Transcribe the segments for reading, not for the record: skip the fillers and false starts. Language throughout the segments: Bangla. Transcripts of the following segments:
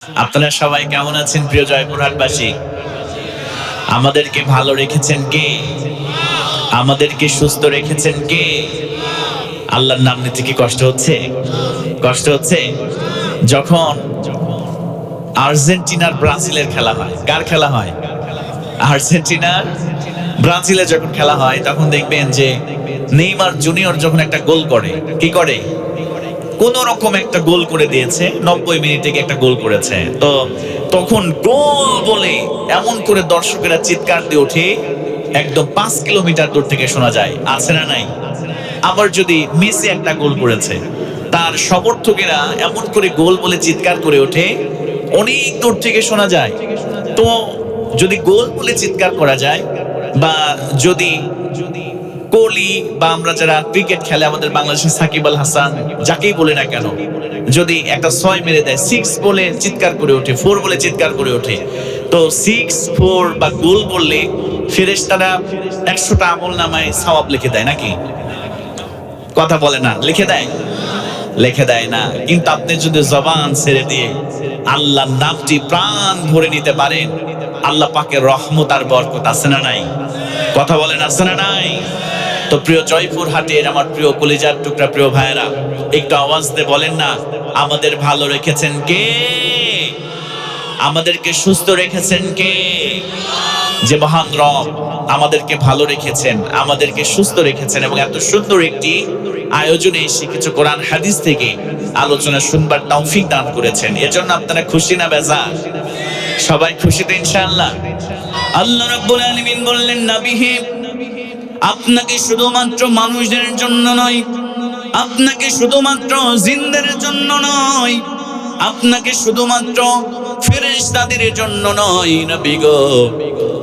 আপনারা সবাই কেমন আছেন প্রিয় জয়পুরহাটবাসী? আমাদেরকে ভালো রেখেছেন কে? আমাদেরকে সুস্থ রেখেছেন কে? আল্লাহর নাম নিতে কি কষ্ট হচ্ছে? কষ্ট হচ্ছে? যখন আর্জেন্টিনার ব্রাজিলের খেলা হয়, কার খেলা হয়? আর্জেন্টিনার ব্রাজিলে যখন খেলা হয় তখন দেখবেন যে নেইমার জুনিয়র যখন একটা গোল করে, কি করে? কোন রকম একটা গোল করে দিয়েছে, 90 মিনিটে একটা গোল করেছে। তো তখন গোল বলে এমন করে দর্শকেরা চিৎকার দিয়ে ওঠে, একদম 5 কিলোমিটার দূর থেকে শোনা যায়, আছে না নাই? আবার যদি মেসি একটা গোল করেছে, তার সমর্থকেরা এমন করে গোল বলে চিৎকার করে ওঠে, অনেক দূর থেকে শোনা যায়। তো যদি গোল বলে চিৎকার করা যায়, বা যদি কোহলি বা আমরা যারা ক্রিকেট খেলে আমাদের বাংলাদেশের সাকিব আল হাসান যাকেই বলে না কেন, যদি একটা 6 মেরে দেয়, 6 বলে চিৎকার করে ওঠে, 4 বলে চিৎকার করে ওঠে, তো 6, 4 বা গোল বললে ফেরেশতারা 100টা আমলনামায় সওয়াব লিখে দেয় নাকি? কথা বলে না, লিখে দেয়? লিখে দেয় না। কিন্তু আপনি যদি জবান ছেড়ে দিয়ে আল্লাহর নামটি প্রাণ ভরে নিতে পারেন, আল্লাহ পাকের রহমত আর বরকত আছে না নাই? কথা বলেন, আছে না নাই? তো প্রিয় জয়পুরহাটের আমার প্রিয় কলিজার টুকরা প্রিয় ভাইয়েরা, একটু আওয়াজ দিয়ে বলেন না, আমাদের ভালো রেখেছেন কে? আমাদেরকে সুস্থ রেখেছেন কে? যে মহান রব আমাদেরকে ভালো রেখেছেন, আমাদেরকে সুস্থ রেখেছেন, এবং এত সুন্দর একটি আয়োজনে এসে কিছু কোরআন হাদিস থেকে আলোচনা শুনবার তৌফিক দান করেছেন। এজন্য আপনারা খুশি না বেজার? সবাই খুশি তো ইনশাআল্লাহ? আল্লাহ রাব্বুল আলামিন বললেন, নবী হে, আপনাকে শুধুমাত্র মানুষদের জন্য নয়, আপনাকে শুধুমাত্র জিনদের জন্য নয়, আপনাকে শুধুমাত্র ফেরেশতাদের জন্য নয় নবী গো,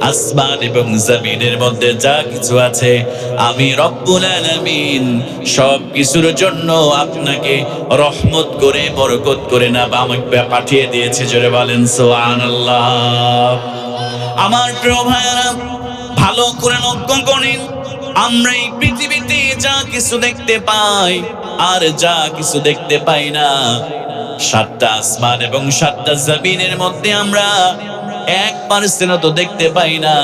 আসমান এবং জমিনের মধ্যে যা কিছু আছে আমি রব্বুল আলামিন সব কিছুর জন্য আপনাকে রহমত করে বরকত করে না বা আমাকে পাঠিয়ে দিয়েছে। জোরে বলেন সুবহানাল্লাহ। আমার প্রিয় ভাইরা, ভালো করে লক্ষ্য করেন, আমরা এই পৃথিবীতে যা কিছু দেখতে পাই আর যা কিছু দেখতে পাই না, 7টা আসমান এবং 7টা জমিনের মধ্যে আমরা 1% তো দেখতে পাই না।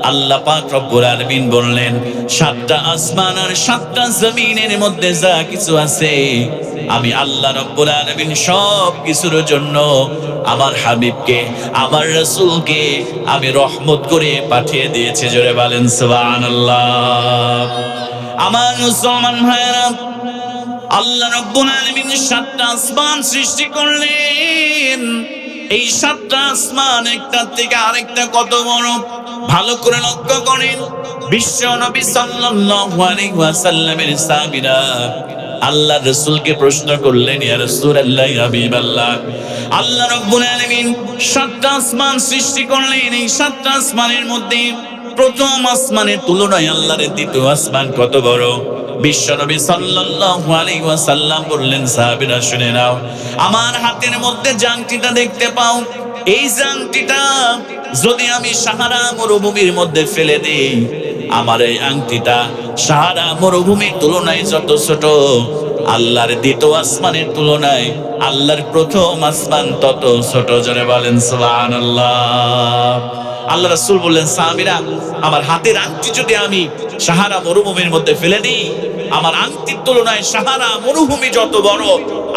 আল্লাহ পাক রব্বুল আলামিন বললেন, 7টা আসমান আর 7টা জমিনের মধ্যে যা কিছু আছে আমি আল্লাহ রব্বুল আলামিন সব কিছুর জন্য আমার হাবিবকে, আমার রাসূলকে আমি রহমত করে পাঠিয়ে দিয়েছি। জোরে বলেন সুবহানাল্লাহ। আমার মুসলমান ভাইরা, আল্লাহ রাব্বুল আলামিন 7টা আসমান সৃষ্টি করলেন। এই 7টা আসমান একটা থেকে আরেকটা কত বড়, ভালো করে লক্ষ্য করেন। বিশ্ব নবী সাল্লাল্লাহু আলাইহি ওয়াসাল্লামের সাহাবীরা আল্লাহর রাসূলকে প্রশ্ন করলেন, ইয়া রাসূলুল্লাহ, ইয়া হাবিবাল্লাহ, আল্লাহ রাব্বুল আলামিন 7টা আসমান সৃষ্টি করলেন। এই 7টা আসমানের মধ্যে প্রথম আসমানের তুলনায় আল্লাহর দ্বিতীয় আসমান কত বড়? বিশ্বনবী সাল্লাল্লাহু আলাইহি ওয়াসাল্লাম বললেন, সাহাবীরা শুনে নাও, আমার হাতের মধ্যে জাংটিটা দেখতে পাও, এই জাংটিটা যদি আমি সাহারা মরুভূমির মধ্যে ফেলে দেই, আমার এই আংটিটা সাহারা মরুভূমির তুলনায় যত ছোট, আল্লাহর দ্বিতীয় আসমানের তুলনায় আল্লাহর প্রথম আসমান তত ছোট। জোরে বলেন সুবহানাল্লাহ। আল্লাহ রাসূল বললেন, সাহাবীরা, আমার হাতের আংটি যদি আমি সাহারা মরুভূমির মধ্যে ফেলে দিই, আমার আংটির তুলনায় সাহারা মরুভূমি যত বড়,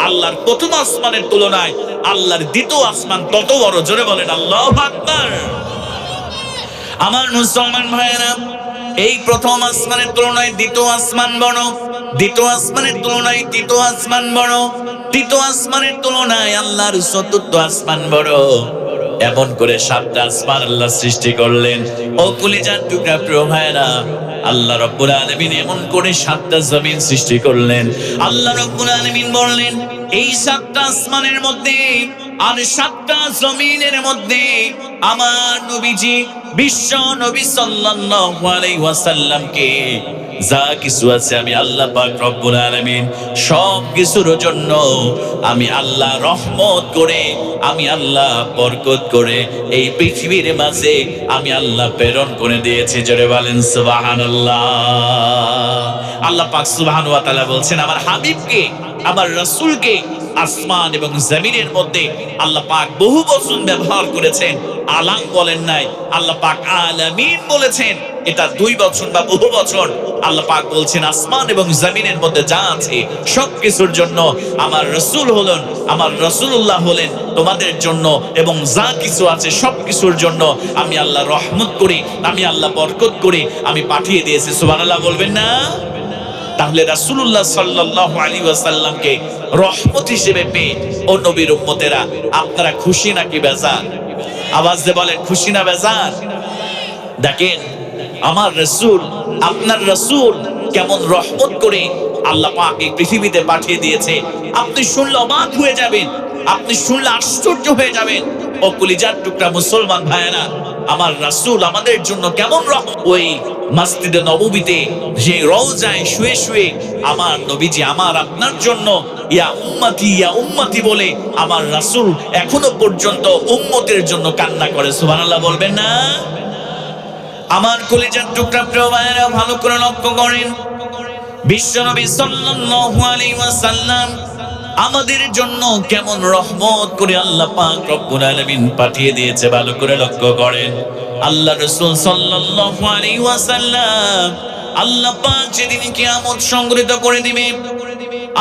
আল্লাহর প্রথম আসমানের তুলনায় আল্লাহর দ্বিতীয় আসমান তত বড়। জোরে বলেন আল্লাহু আকবার। আমার মুসলমান ভাইয়েরা, এই প্রথম আসমানের তুলনায় দ্বিতীয় আসমান বড়, দ্বিতীয় আসমানের তুলনায় তৃতীয় আসমান বড়, তৃতীয় আসমানের তুলনায় আল্লাহর চতুর্থ আসমান বড়। এমন করে 7টা আসমান আল্লাহ সৃষ্টি করলেন। ও কলিজার টুকরা প্রিয় ভাইরা, আল্লাহ রাব্বুল আলামিন এমন করে 7টা জমিন সৃষ্টি করলেন। আল্লাহ রাব্বুল আলামিন বললেন, এই 7টা আসমানের মধ্যে আর 7টা জমিনের মধ্যে আমার নবীজি বিশ্ব নবী সাল্লাল্লাহু আলাইহি ওয়াসাল্লামকে যা কিছু আছে আমি আল্লাহ পাক রব্বুল আলামিন সব কিছুর জন্য আমি আল্লাহ রহমত করে, আমি আল্লাহ বরকত করে এই পৃথিবীর মাঝে আমি আল্লাহ প্রেরণ করে দিয়েছি। জোরে বলেন সুবহানাল্লাহ। আল্লাহ পাক সুবহানাহু ওয়া তাআলা বলছেন, আমার হাবিবকে, আমার রাসূলকে আসমান এবং জমিনের মধ্যে আল্লাহ পাক বহু বচন ব্যবহার করেছেন, আলাম বলেন নাই, আল্লাহ পাক আলামিন বলেছেন। এটা দুই বচন বা বহু বচন। আল্লাহ পাক বলছেন আসমান এবং জমিনের মধ্যে যা আছে সবকিছুর জন্য আমার রাসূল হলেন, আমার রাসূলুল্লাহ হলেন তোমাদের জন্য, এবং যা কিছু আছে সবকিছুর জন্য আমি আল্লাহ রহমত করি, আমি আল্লাহ বরকত করি, আমি পাঠিয়ে দিয়েছি। সুবহানাল্লাহ বলবেন না? তাহলে রাসূলুল্লাহ সাল্লাল্লাহু আলাইহি ওয়াসাল্লামকে রহমত হিসেবে পেয়ে ও নবীর উম্মতেরা আপনারা খুশি নাকি বেজার? আওয়াজ দিয়ে বলেন, খুশি না বেজার? দেখেন আমার রাসূল, আপনার রাসূল কেমন রহমত করে আল্লাহ পাক এই পৃথিবীতে পাঠিয়ে দিয়েছে। আপনি শুনলে অবাক হয়ে যাবেন, আপনি শুনলে আশ্চর্য হয়ে যাবেন। ও কলিজার টুকরা মুসলমান ভাইয়েরা, আমার রাসূল আমাদের জন্য কেমন রহমত। ওই মসজিদে নববীতে যে রওজায় শুয়ে শুয়ে আমার নবীজি আমার আপনার জন্য ইয়া উম্মতি বলে আমার রাসূল এখনো পর্যন্ত উম্মতের জন্য কান্না করে। সুবহানাল্লাহ বলবেন না? আমার কলিজার টুকরা প্রিয় ভাইয়েরা, ভালো করে লক্ষ্য করেন, বিশ্বনবী সাল্লাল্লাহু আলাইহি ওয়াসাল্লাম আমাদের জন্য কেমন রহমত করে আল্লাহ পাক রব্বুল আলামিন পাঠিয়ে দিয়েছে। ভালো করে লক্ষ্য করেন, আল্লাহ রাসূল সাল্লাল্লাহু আলাইহি ওয়াসাল্লাম আল্লাহ পাক যেদিন কিয়ামত সংঘটিত করে দিবে,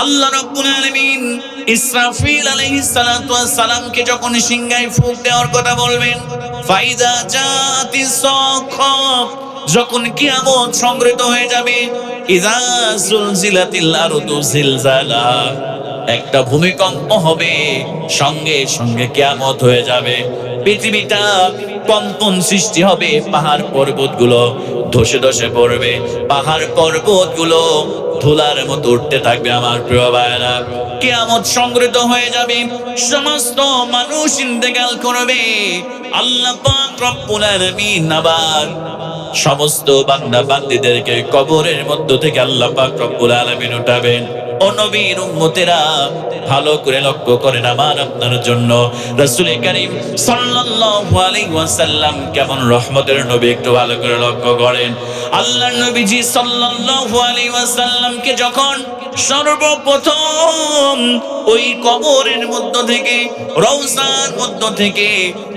আল্লাহ রাব্বুল আলামিন ইসরাফিল আলাইহিস সালাতু ওয়াস সালামকে যখন সিংহায় ফুঁক দেওয়ার কথা বলবেন, ফাইদা জাতিস সাখা, যখন কিয়ামত সংঘটিত হয়ে যাবে, ইযা যুলজিলাতিল আরদু জিলজালা, একটা ভূমিকম্প হবে, সঙ্গে সঙ্গে কিয়ামত হয়ে যাবে, পৃথিবীটা কম্পন সৃষ্টি হবে, পাহাড় পর্বতগুলো ধসে ধসে পড়বে, পাহাড় পর্বতগুলো ধুলার মতো উঠতে থাকবে। আমার প্রিয় ভাইরা, কিয়ামত সংঘটিত হয়ে যাবে, সমস্ত মানুষ ইন্তেকাল করবে। আল্লাহ পাক রব্বুল আলামিন আবার সমস্ত বান্দা বান্দীদেরকে কবরের মধ্য থেকে আল্লাহ পাক রব্বুল আলামিন উঠাবেন। ও নবীর উম্মতেরা ভালো করে লক্ষ্য করেন, আমার আপনার জন্য রাসূল কারীম সাল্লাল্লাহু আলাইহি ওয়াসাল্লাম কেমন রহমতের নবী, একটু ভালো করে লক্ষ্য করেন। আল্লাহর নবীজি সাল্লাল্লাহু আলাইহি ওয়াসাল্লামকে যখন সর্বপ্রথম ওই কবরের মধ্য থেকে, রওজার মধ্য থেকে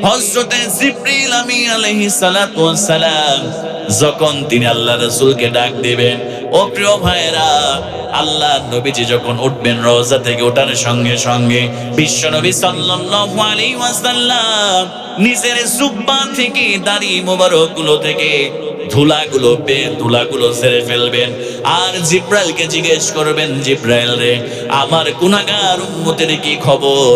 হযরতে জিবরিল আমিন আলাইহিস সালাতু ওয়াস সালাম যখন তিনি আল্লাহ রাসূলকে ডাক দিবেন, ও প্রিয় ভাইরা, আল্লাহ নবীজি যখন উঠবেন রওজা থেকে, ওঠার সঙ্গে সঙ্গে বিশ্ব নবী সাল্লাল্লাহু আলাইহি ওয়াসাল্লাম নিজের জুব্বা থেকে, দাড়ি মোবারক গুলো থেকে ধুলাগুলো ছেড়ে ফেলবেন, আর জিব্রাইলকে জিজ্ঞেস করবেন, জিব্রাইল রে, আমার গুনাহগার উম্মতের কি খবর?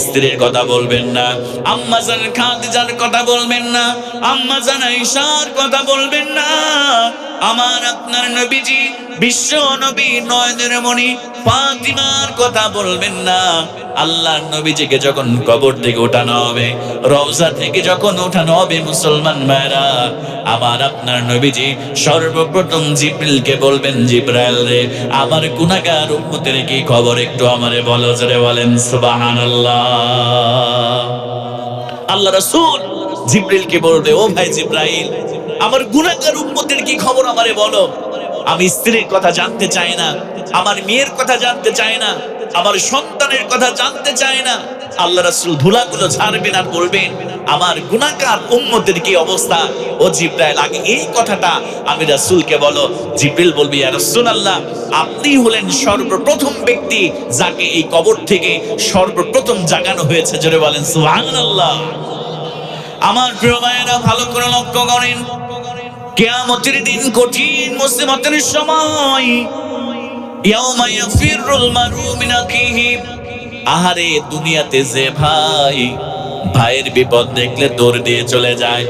স্ত্রীর কথা বলবেন না, আম্মা জান খাদিজার কথা বলবেন না, আম্মা জান আয়েশার কথা বলবেন না, আমার আপনার নবীজি বিশ্ব নবী নয়নের মণি ফাতিমার কথা বলবেন না। আল্লাহর নবীজিকে যখন কবর থেকে ওঠানো হবে, রওজা থেকে যখন ওঠানো হবে, মুসলমান ভাইরা, আমার আপনার নবীজি সর্বপ্রথম জিবরিলকে বলবেন, জিবরাইল রে, আমার গুনাহগার উম্মতের কি খবর? একটু আমারে বলো, জোরে বলেন সুবহানাল্লাহ। আল্লাহ রাসূল জিবরিলকে বলবে, ও ভাই জিবরাইল, আমার গুনাহগার উম্মতের কি খবর আমারে বলো। আমি স্ত্রীর কথা জানতে চাই না, আমার মেয়ের কথা জানতে চাই না, আমার সন্তানের কথা জানতে চাই না। আল্লাহ রাসূল ধুলাগুলো ঝাড়বেন আর বলবেন, আমার গুনাহগার উম্মতের কি অবস্থা। ও জিবরাইল, আগে এই কথাটা আমি রাসূলকে বলো। জিবরিল বলবে, ইয়া রাসূলুল্লাহ, আপনি হলেন সর্বপ্রথম ব্যক্তি যাকে এই কবর থেকে সর্বপ্রথম জাগানো হয়েছে। জোরে বলেন সুবহানাল্লাহ। আমার প্রিয় ভাইয়েরা, ভালো করে লক্ষ্য করেন, কিয়ামতের দিন কঠিন মুসিবতের সময়, ইয়াউমা ইয়াফিরুল মারউ মিন আখিহি, আহারে দুনিয়াতে যে ভাই ভাইয়ের বিপদ দেখলে দৌড় দিয়ে চলে যায়,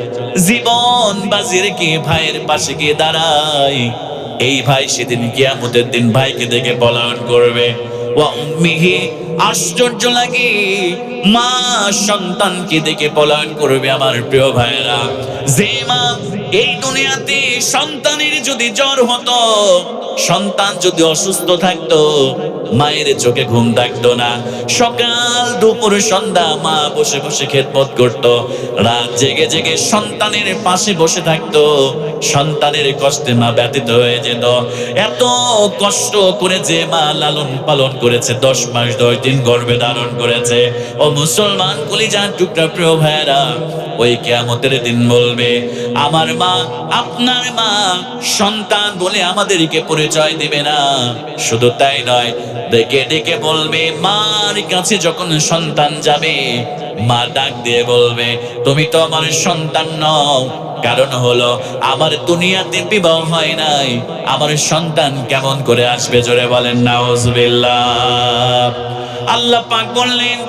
জীবন বাজি রেখে ভাইয়ের পাশে গিয়ে দাঁড়ায়, এই ভাই সেদিন কিয়ামতের দিন ভাইকে দেখে পলায়ন করবে। ওয়া উম্মিহি, আশ্চর্য লাগে, মা সন্তানকে দেখে পলায়ন করবে। আমার প্রিয় ভাইয়েরা, যে মা এই দুনিয়াতে সন্তানের যদি জ্বর হতো, সন্তান যদি অসুস্থ থাকতো মায়ের চোখে ঘুম থাকতো না। সকাল দুপুর সন্ধ্যা মা বসে বসে খেদমত করত, রাত জেগে জেগে সন্তানের পাশে বসে থাকতো। সন্তানের কষ্টে মা ব্যথিত হয়ে যেত। এত কষ্ট করে যে মা লালন পালন করেছে, 10 মাস 10 দিন গর্ভে ধারণ করেছে। ও মুসলমান কলিজার টুকরা প্রিয় ভাইরা, ওই কিয়ামতের দিন বলবে, আমার মা আপনার মা সন্তান বলে আমাদেরকে পরিচয় দিবে না। শুধু তাই নয়, ডেকে ডেকে বলবে, মার কাছে যখন সন্তান যাবে মা ডাক দিয়ে বলবে, তুমি তো আমার সন্তান নও। কারণ হলো আমার দুনিয়াতে বিবাহ হয় নাই, আমার সন্তান কেমন করে আসবে? জোরে বলেন নাউজুবিল্লাহ। আল্লাহ পাক বললেন,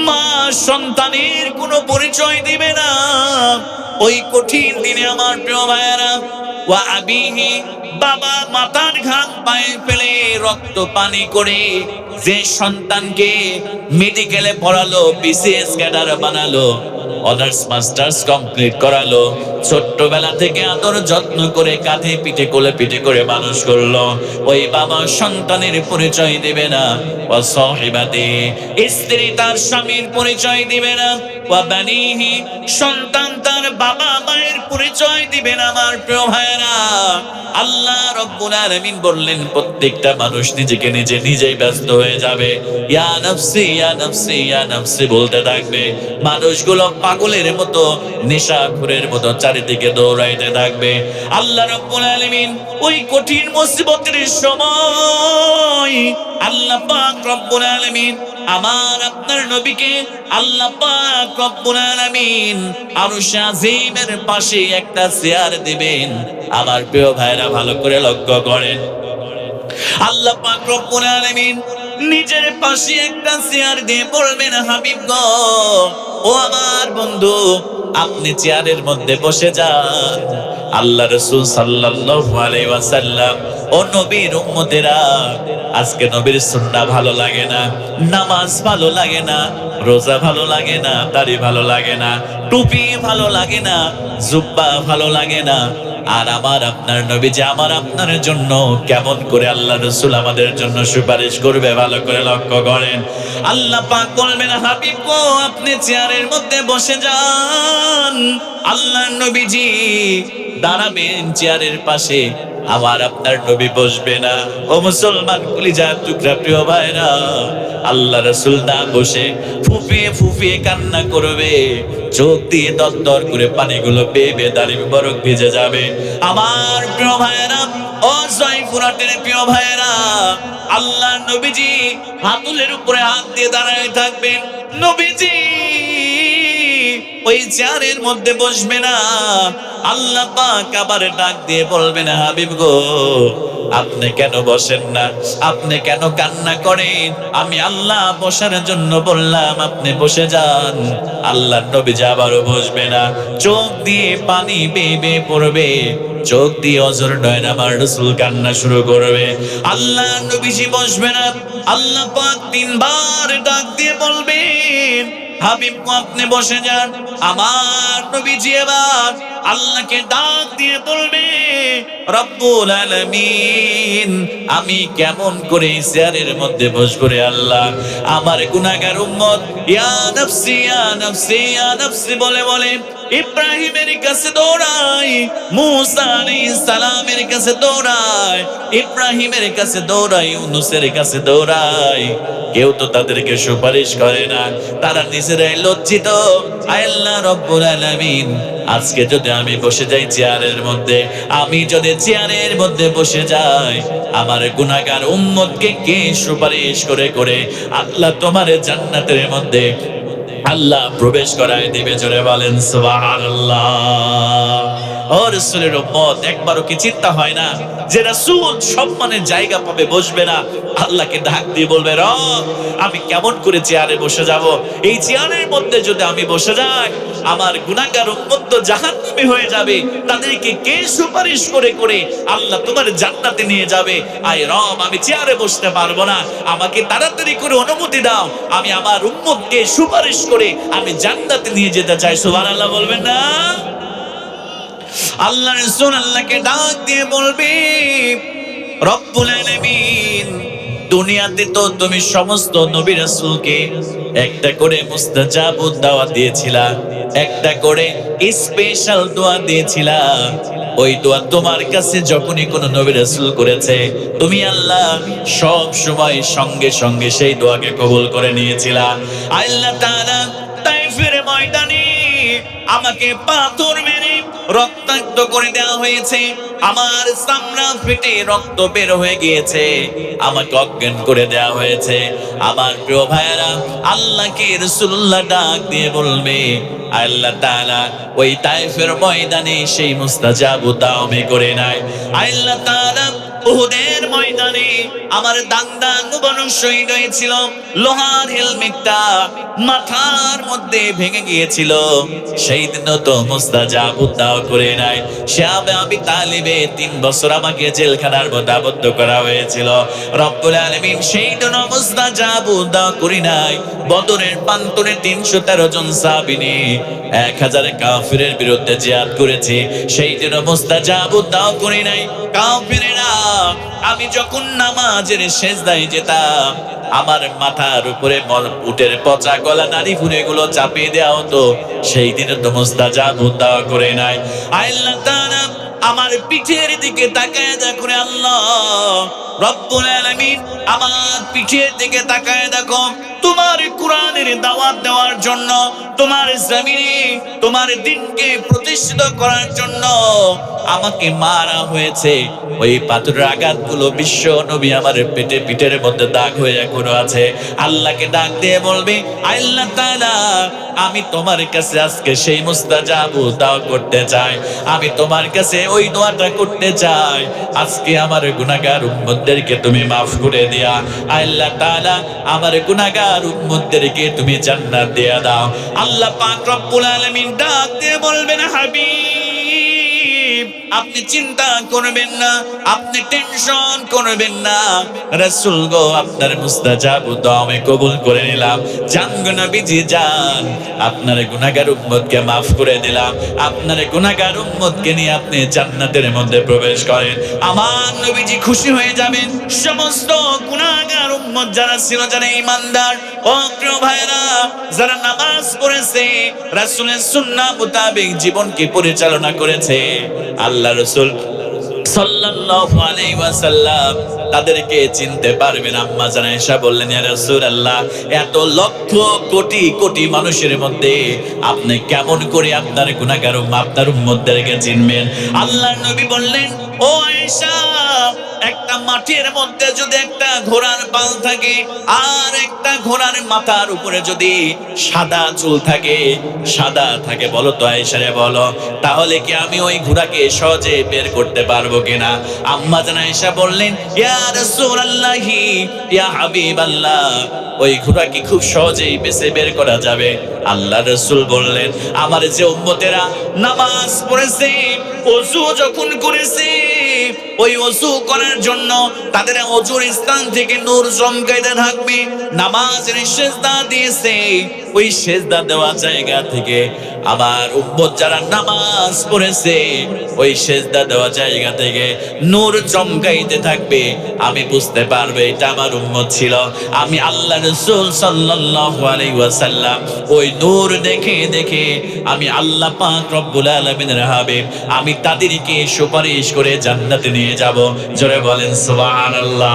মা সন্তানের কোনো পরিচয় দিবে না ওই কঠিন দিনে আমার প্রিয় ভাইয়েরা। ওয়া আবিহি, বাবা মাথার ঘাম পায়ে ফেলে রক্ত পানি করে যে সন্তানকে মেডিকেলে পড়ালো, বিসিএস ক্যাডার বানালো, অনার্স মাস্টার্স কমপ্লিট করালো, ছোট্টবেলা থেকে আদর যত্ন করে কাঁধে পিঠে কোলে পিঠে করে মানুষ করলো, ওই বাবা সন্তানের পরিচয় দিবে না। ওয়া সাহিবাতি, স্ত্রী তার স্বামীর পরিচয় দিবে না। ওয়া বানিহি, সন্তান তার বাবা মায়ের পরিচয় দিবে না। আমার প্রিয় ভাইরা, আল্লাহ রাব্বুল আলামিন বললেন, প্রত্যেকটা মানুষ নিজেকে নিজেই ব্যস্ত হয়ে যাবে। ইয়া নাফসি ইয়া নাফসি ইয়া নাফসি বলতে থাকবে। মানুষগুলো পাগলের মতো, নেশাখোরের মতো চারিদিকে দৌড়াইতে থাকবে। আল্লাহ রাব্বুল আলামিন ওই কঠিন মুসিবতের সময় আল্লাহ পাক রব্বুল আলামিন আমার আপনার নবীকে আল্লাহ পাক রব্বুল আলামিন আরশে আজিমের পাশে একটা চেয়ার দিবেন। আমার প্রিয় ভাইরা ভালো করে লক্ষ্য করেন, আল্লাহ পাক রব্বুল আলামিন নিজের পাশে একটা চেয়ার দিয়ে বলবেন, হাবিব গো, ও আমার বন্ধু, আপনি চেয়ারের মধ্যে বসে যান। আল্লাহ রাসূল সাল্লাল্লাহু আলাইহি ওয়াসাল্লাম, ও নবীর উম্মতেরা, আজকে নবীর সুন্নাহ ভালো লাগে না, নামাজ ভালো লাগে না, রোজা ভালো লাগে না, দাড়ি ভালো লাগে না, টুপি ভালো লাগে না, জুব্বা ভালো লাগে না, আর আমার আপনার নবী যে আমার আপনার জন্য কেমন করে আল্লাহ রাসূল আমাদের জন্য সুপারিশ করবে, ভালো করে লক্ষ্য করেন। আল্লাহ পাক বলবেন, হাবিব গো, আপনি চেয়ারের মধ্যে বসে যান। আল্লাহ নবীজি দাঁড়াবেন চেয়ারের পাশে, আমার আপনার নবী বসবে না। ও মুসলমান কলিজার টুকরা প্রিয় ভাইরা, আল্লাহ রাসূল না বসে ফুফিয়ে ফুফিয়ে কান্না করবে, চোখ দিয়ে দরদর করে পানিগুলো বেয়ে দাঁড়ি বরক ভিজে যাবে। আমার প্রিয় ভাইরা, ও জয়পুরহাটের প্রিয় ভাইরা, আল্লাহ নবীজি হাতুলের উপরে হাত দিয়ে দাঁড়ায় থাকবেন। নবীজি ওই চেয়ারের মধ্যে বসবে না। আল্লাহ পাক আবার ডাক দিয়ে বলবেন, হাবিব গো, আপনি কেন বসেন না? আপনি কেন কান্না করেন? আমি আল্লাহ বসার জন্য বললাম, আপনি বসে যান। আল্লাহ নবী আবারও বসবে না, চোখ দিয়ে পানি বেয়ে বেয়ে পড়বে, চোখ দিয়ে অজর নয়ন আমার রাসূল কান্না শুরু করবে। আল্লাহ নবীজি বসবে না। আল্লাহ পাক 3 বার ডাক দিয়ে বলবেন, হাবিব গো, আপনি বসে যান। আমার নবীজি এবার আল্লাহকে ডাক দিয়ে বলবে, রব্বুল আলামিন, আমি কেমন করে চেয়ারের মধ্যে বসবো রে আল্লাহ? আমার গুনাহগার উম্মত ইয়া নাফসি ইয়া নাফসি ইয়া নাফসি বলে বলে ইব্রাহিমের কাছে দৌড়ায়, মুসা আলাইহিস সালামের কাছে দৌড়ায়, ইব্রাহিমের কাছে দৌড়ায়, ইউনূসের কাছে দৌড়ায়। কেউ তো তাদেরকে সুপারিশ করে না, তারা নিজেরাই লজ্জিত। আল্লাহ রব্বুল আলামিন, আজকে যদি আমি বসে যাই চেয়ারের মধ্যে, আমি যদি চেয়ারের মধ্যে বসে যাই, আমার গুনাহগার উম্মতকে কে সুপারিশ করে করে আল্লাহ তোমার জান্নাতের মধ্যে আল্লাহ প্রবেশ করায় দিবে? জোরে বলেন সুবহানাল্লাহ। ও রাসূলের উম্মত, একবারও কি চিন্তা হয় না যে রাসূল সম্মানের জায়গা পাবে, বসবে না? আল্লাহকে ডাক দিয়ে বলবে, রব, আমি কেমন করে চেয়ারে বসে যাব? এই চেয়ারের মধ্যে যদি আমি বসে যাই, আমার গুনাহগার উম্মত তো জাহান্নামী হয়ে যাবে। তাদেরকে কে সুপারিশ করে করে আল্লাহ তোমার জান্নাতে নিয়ে যাবে? আয় রব, আমি চেয়ারে বসতে পারবো না, আমাকে তাড়াতাড়ি করে অনুমতি দাও, আমি আমার উম্মতকে সুপারিশ করে আমি জান্নাতে নিয়ে যেতে চাই। সুবহানাল্লাহ বলবেন না? আল্লাহ রাসূল আল্লাহকে ডাক দিয়ে বলবে, রব্বুল আলামিন দুনিয়াতে তো তুমি সমস্ত নবী রাসূলকে একটা করে মুস্তাজাবুদ দাওয়াত দিয়েছিলা, একটা করে স্পেশাল দোয়া দিয়েছিলা। ওই দোয়া তোমার কাছে যখনই কোনো নবী রাসূল করেছে, তুমি আল্লাহ সব সময় সঙ্গে সঙ্গে সেই দোয়াকে কবুল করে নিয়েছিলা। আল্লাহ তাআলা তাইফের ময়দানে আমাকে পাথর মেরে রক্তাক্ত করে দেওয়া হয়েছে, আমার চামড়া ফেটে রক্ত বের হয়ে গিয়েছে, আমাকে অজ্ঞান করে দেওয়া হয়েছে। আমার প্রিয় ভাইয়েরা, আল্লাহকে রাসূলুল্লাহ ডাক দিয়ে বলবে, আল্লাহ তাআলা ওই তাইফের ময়দানে সেই মুস্তাজাবু দাওমে করে নাই। আল্লাহ তাআলা উহুদের ময়দানে আমার দান্দান মুবারক শহীদ হয়েছিল, লোহার হেলমেটটা মাথার মধ্যে ভেঙে গিয়েছিল, সেই দিন তো মুস্তাজাবু দাও করে নাই। শাবে আবি তালিবে 3 বছর আমাকে জেলখানার মধ্যে আবদ্ধ করা হয়েছিল। রব্বুল আলামিন সেই দিন মুস্তাজাবু দাও করি নাই। বদরের প্রান্তরে 313 জন সাহাবী নিয়ে 1000 কাফিরের বিরুদ্ধে জিহাদ করেছে, সেই দিন মুস্তাজাবু দাও করি নাই। কাফিরেরা আমি যখন নামাজের সিজদায় যেতাম, আমার মাথার উপরে উটের পচা গলা নারী ফুলেগুলো চাপিয়ে দেওয়া হতো, সেই দিনে তো মুস্তাজাবু দাও করে নাই। আল্লাহ তাআলা আমার পিঠের দিকে তাকায় দেখো রে আল্লাহ, রব্বুল আলামিন আমার পিঠের দিকে তাকায় দেখো, তোমার কোরআনের দাওয়াত দেওয়ার জন্য, তোমার জমিনে তোমার দ্বীনকে প্রতিষ্ঠিত করার জন্য আমাকে মারা হয়েছে। ওই পাথরের আঘাতগুলো বিশ্ব নবী আমার পিঠের মধ্যে দাগ হয়ে এখনো আছে। আল্লাহকে ডাক দিয়ে বলবে, আল্লাহ তাআলা আমি তোমার কাছে আজকে সেই মুস্তাজাবু দাও করতে চাই, আমি তোমার কাছে ওই দোয়াটা করতে চাই, আজকে আমার গুনাহগার উম্মতদেরকে তুমি মাফ করে দিয়া। আল্লাহ তাআলা আমার গুনাহগার উম্মতদেরকে তুমি জান্নাত দিয়ে দাও। আল্লাহ পাক রব্বুল আলামিন ডাক দিয়ে বলবেন, হাবিব আপনি চিন্তা করবেন না, আপনি টেনশন করবেন না, রাসূল গো আপনার মুস্তাজাবু দোয়া আমি কবুল করে নিলাম। জান গো নবীজি জান, আপনার গুনাহগার উম্মতকে মাফ করে দিলাম, আপনার গুনাহগার উম্মতকে নিয়ে আপনি জান্নাতের মধ্যে প্রবেশ করেন। আমার নবীজি খুশি হয়ে যাবেন। সমস্ত গুনাহগার উম্মত যারা ছিল, যারা ঈমানদার, ও প্রিয় ভাইরা, যারা নামাজ পড়েছে, রাসূলের সুন্নাহ মোতাবেক জীবনকে পরিচালনা করেছে, আল্লাহ রাসূল সাল্লাল্লাহু আলাইহি ওয়াসাল্লাম তাদেরকে চিনতে পারবেন। আম্মা জান আয়েশা বললেন, ইয়া রাসূলুল্লাহ এত লক্ষ কোটি কোটি মানুষের মধ্যে আপনি কেমন করে আপনার গুনাহগার আপনার উম্মতদেরকে চিনবেন? আল্লাহর নবী বললেন, ও আয়েশা একটা মাঠের মধ্যে যদি একটা ঘোড়ার পাল থাকে আর একটা ঘোড়ার মাথার উপরে যদি সাদা চুল থাকে, সাদা থাকে, বলো তো আয়েশা রে বলো, তাহলে কি আমি ওই ঘোড়াকে সহজে বের করতে পারবো কিনা? আম্মা জান আয়েশা বললেন, ইয়া রাসূলুল্লাহি ইয়া হাবিবাল্লাহ ওই ঘোড়া কি খুব সহজেই বেছে বের করা যাবে? আল্লাহ রাসূল বললেন, আমার যে উম্মতেরা নামাজ পড়েছে, ওযু যখন করেছে, ওই ওযু করার জন্য তাদের ওযুর স্থান থেকে নূর চমকাইতে থাকবে। নামাজের সিজদা দিয়েছে, ওই সিজদা দেওয়া জায়গা থেকে আমার উম্মত যারা নামাজ পড়েছে, ওই সিজদা দেওয়া জায়গা থেকে নূর চমকাইতে থাকবে। আমি বুঝতে পারবো এটা আমার উম্মত ছিল। আমি আল্লাহ রাসূল সাল্লাল্লাহু আলাইহি ওয়াসাল্লাম ওই নূর দেখে দেখে আমি আল্লাহ পাক রব্বুল আলামিনের হাবিব, আমি তাদেরকে সুপারিশ করে জান্নাতে নিয়ে যাব। জোরে বলেন সুবহানাল্লাহ।